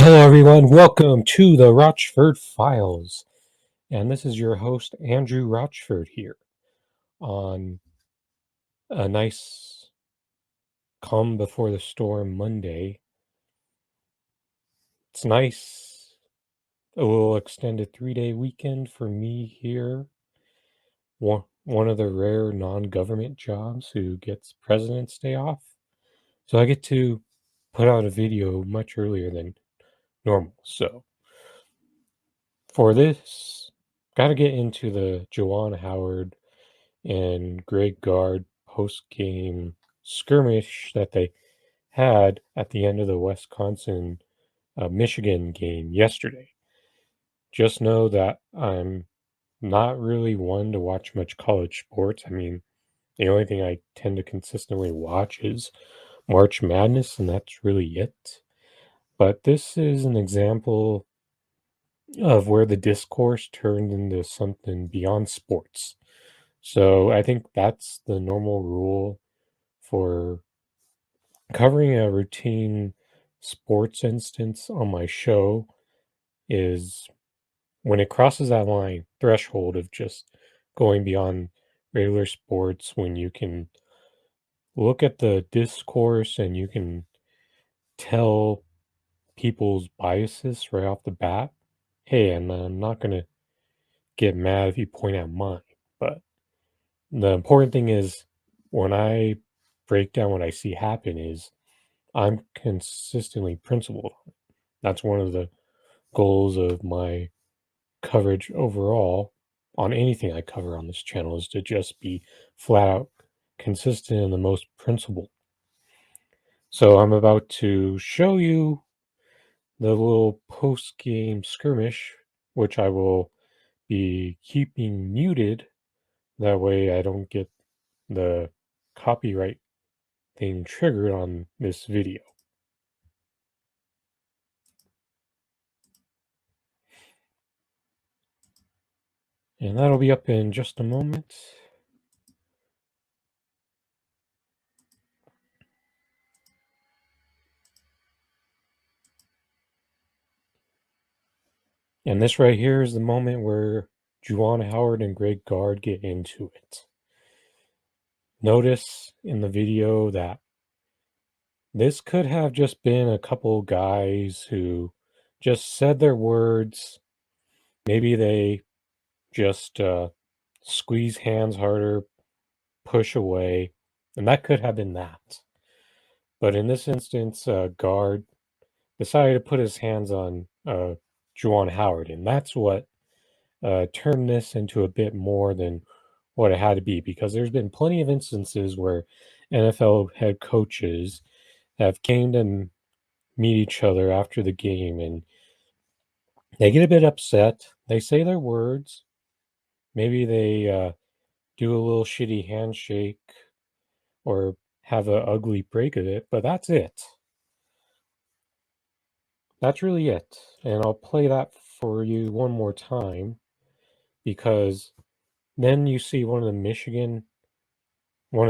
Hello, everyone. Welcome to the Rochford Files. And this is your host, Andrew Rochford, here on a nice calm before the storm Monday. It's nice. A little extended 3-day weekend for me here. One of the rare non-government jobs who gets President's Day off. So I get to put out a video much earlier than normal. So for this, got to get into the Juwan Howard and Gard post-game skirmish that they had at the end of the Wisconsin Michigan game yesterday. Just know that I'm not really one to watch much college sports. I mean, the only thing I tend to consistently watch is March Madness, and that's really it. But this is an example of where the discourse turned into something beyond sports. So I think that's the normal rule for covering a routine sports instance on my show is when it crosses that line threshold of just going beyond regular sports, when you can look at the discourse and you can tell people's biases right off the bat. Hey, and I'm not going to get mad if you point out mine, but the important thing is when I break down what I see happen is I'm consistently principled. That's one of the goals of my coverage overall on anything I cover on this channel, is to just be flat out consistent and the most principled. So I'm about to show you the little post-game skirmish, which I will be keeping muted. That way I don't get the copyright thing triggered on this video. And that'll be up in just a moment. And this right here is the moment where Juwan Howard and Gard get into it. Notice in the video that this could have just been a couple guys who just said their words. Maybe they just squeeze hands harder, push away, and that could have been that. But in this instance, Gard decided to put his hands on Juwan Howard, and that's what turned this into a bit more than what it had to be, because there's been plenty of instances where NFL head coaches have came and meet each other after the game and they get a bit upset. They say their words. Maybe they do a little shitty handshake or have an ugly break of it, but that's it. That's really it. And I'll play that for you one more time, because then you see one of the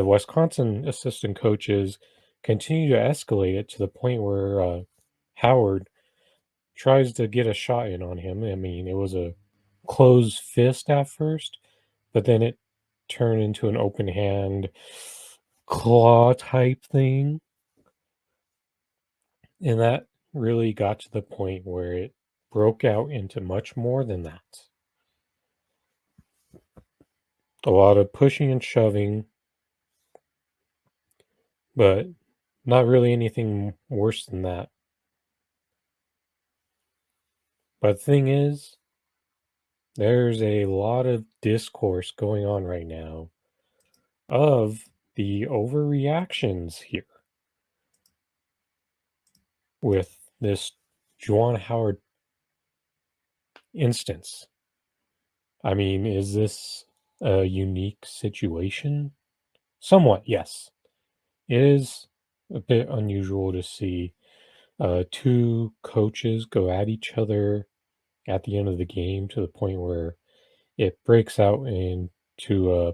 Wisconsin assistant coaches continue to escalate it to the point where Howard tries to get a shot in on him. I mean, it was a closed fist at first, but then it turned into an open hand claw type thing. And that really got to the point where it broke out into much more than that. A lot of pushing and shoving, but not really anything worse than that. But the thing is, there's a lot of discourse going on right now of the overreactions here with this Juwan Howard instance. I mean, is this a unique situation? Somewhat, yes. It is a bit unusual to see two coaches go at each other at the end of the game to the point where it breaks out into a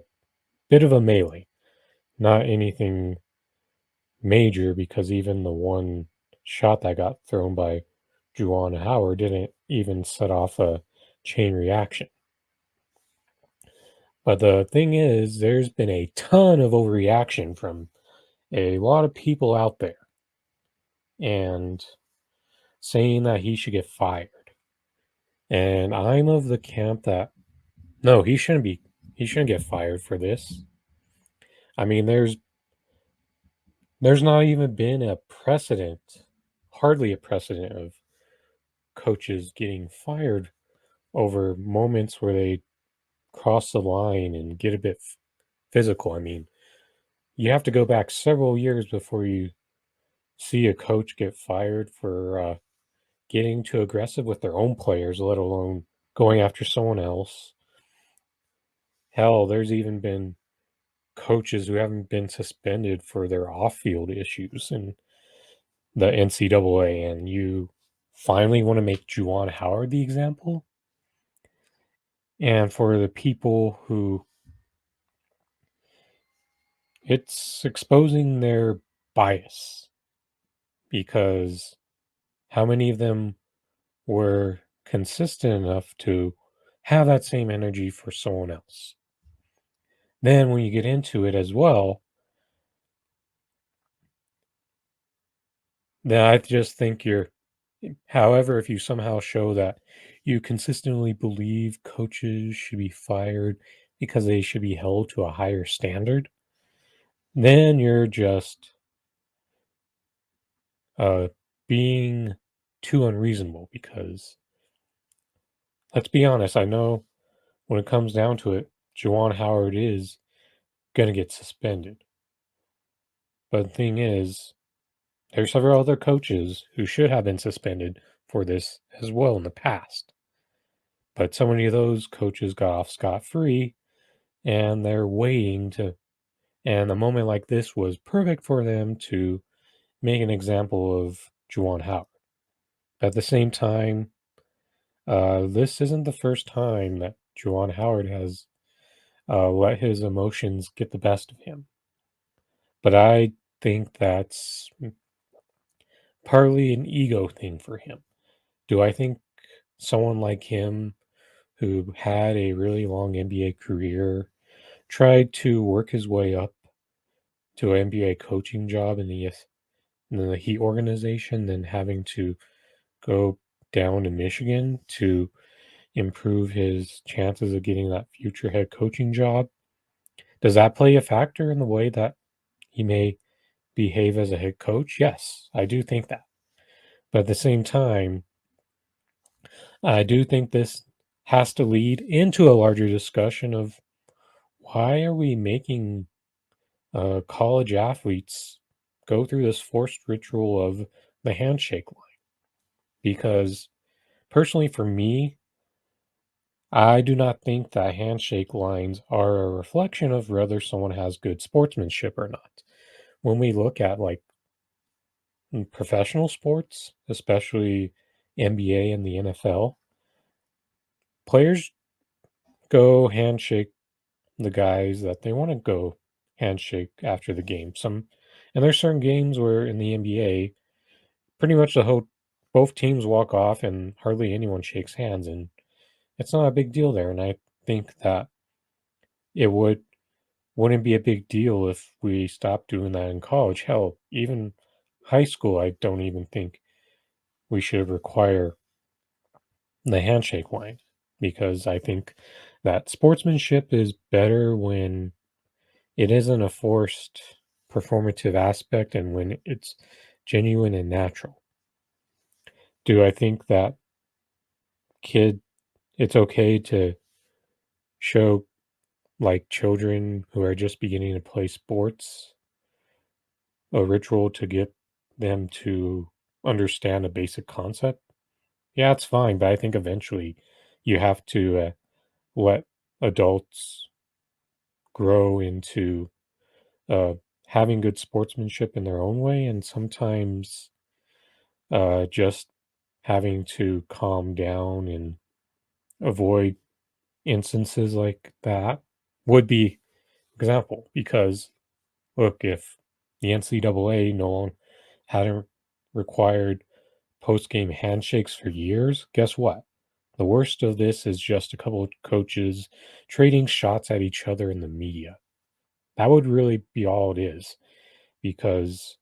bit of a melee. Not anything major, because even the one shot that got thrown by Juwan Howard didn't even set off a chain reaction. But the thing is, there's been a ton of overreaction from a lot of people out there and saying that he should get fired. And I'm of the camp that no, he shouldn't get fired for this. I mean, there's not even been a precedent, hardly a precedent of coaches getting fired over moments where they cross the line and get a bit physical. I mean, you have to go back several years before you see a coach get fired for getting too aggressive with their own players, let alone going after someone else. Hell, there's even been coaches who haven't been suspended for their off-field issues in the NCAA, and you finally want to make Juwan Howard the example? And for the people who it's exposing their bias because how many of them were consistent enough to have that same energy for someone else? Then when you get into it as well, then I just think however, if you somehow show that you consistently believe coaches should be fired because they should be held to a higher standard, then you're just uh, being too unreasonable because let's be honest, I know when it comes down to it, Juwan Howard is going to get suspended. But the thing is, there's several other coaches who should have been suspended for this as well in the past. But so many of those coaches got off scot-free and they're waiting to and a moment like this was perfect for them to make an example of Juwan Howard. At the same time, this isn't the first time that Juwan Howard has let his emotions get the best of him. But I think that's partly an ego thing for him. Do I think someone like him who had a really long NBA career tried to work his way up to an NBA coaching job in the Heat organization, then having to go down to Michigan to improve his chances of getting that future head coaching job? Does that play a factor in the way that he may behave as a head coach? Yes, I do think that. But at the same time, I do think this has to lead into a larger discussion of why are we making college athletes go through this forced ritual of the handshake line? Because personally, for me, I do not think that handshake lines are a reflection of whether someone has good sportsmanship or not. When we look at like professional sports, especially NBA and the NFL, players go handshake the guys that they want to go handshake after the game. And there's certain games where in the NBA, pretty much both teams walk off and hardly anyone shakes hands, and it's not a big deal there. And I think that it wouldn't be a big deal if we stopped doing that in college. Hell, even high school, I don't even think we should require the handshake line because I think that sportsmanship is better when it isn't a forced performative aspect and when it's genuine and natural. Do I think that kid it's okay to show like children who are just beginning to play sports a ritual to get them to understand a basic concept? Yeah, it's fine, but I think eventually you have to let adults grow into uh, having good sportsmanship in their own way, and sometimes just having to calm down and avoid instances like that would be example because look if the NCAA no longer hadn't required post-game handshakes for years, guess what? The worst of this is just a couple of coaches trading shots at each other in the media. That would really be all it is, because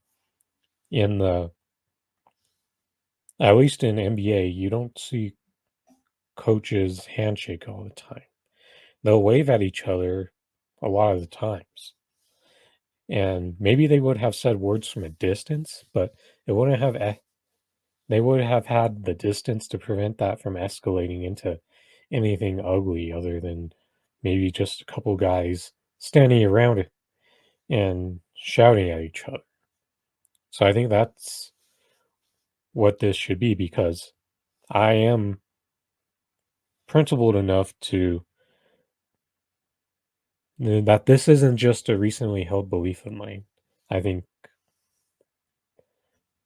in the at least in NBA, you don't see coaches handshake all the time. They'll wave at each other a lot of the times. And maybe they would have said words from a distance, but it wouldn't have they would have had the distance to prevent that from escalating into anything ugly other than maybe just a couple guys standing around it and shouting at each other. So I think that's what this should be, because I am principled enough to that this isn't just a recently held belief of mine. I think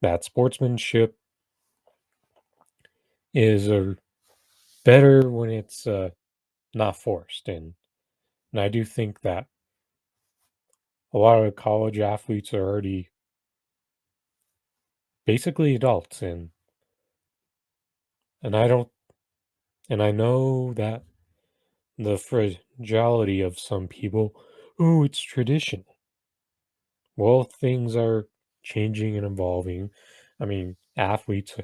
that sportsmanship is better when it's not forced, and I do think that a lot of college athletes are already basically adults, and I don't and I know that the fragility of some people, oh, it's tradition. Well, things are changing and evolving. I mean, athletes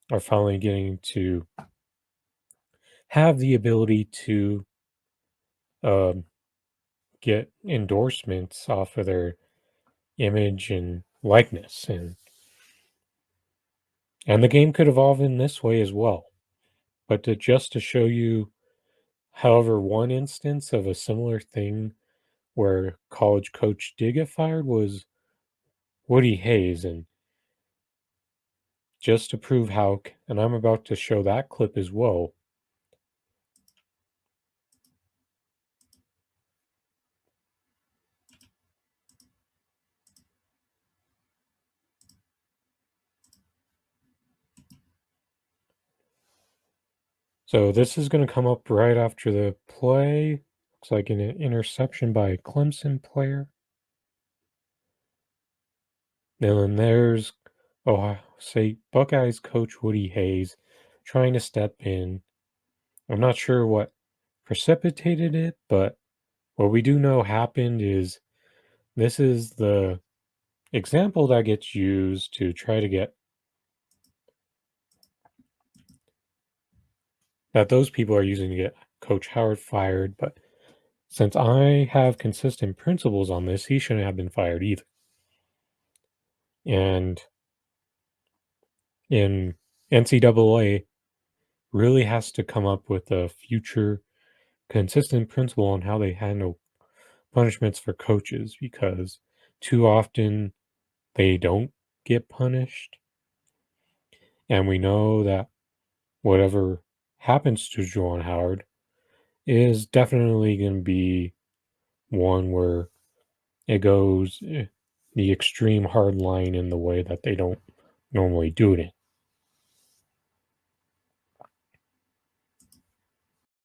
are finally getting to have the ability to um, get endorsements off of their image and likeness, and the game could evolve in this way as well. But to show you, however, one instance of a similar thing where college coach did get fired was Woody Hayes, and just to prove how, and I'm about to show that clip as well. So this is going to come up right after the play. Looks like an interception by a Clemson player. And then there's Ohio State Buckeyes coach Woody Hayes trying to step in. I'm not sure what precipitated it, but what we do know happened is this is the example that gets used to try to get that those people are using to get Coach Howard fired. But since I have consistent principles on this, he shouldn't have been fired either. And in NCAA really has to come up with a future consistent principle on how they handle punishments for coaches, because too often they don't get punished. And we know that whatever happens to Juwan Howard is definitely going to be one where it goes the extreme hard line in the way that they don't normally do it in.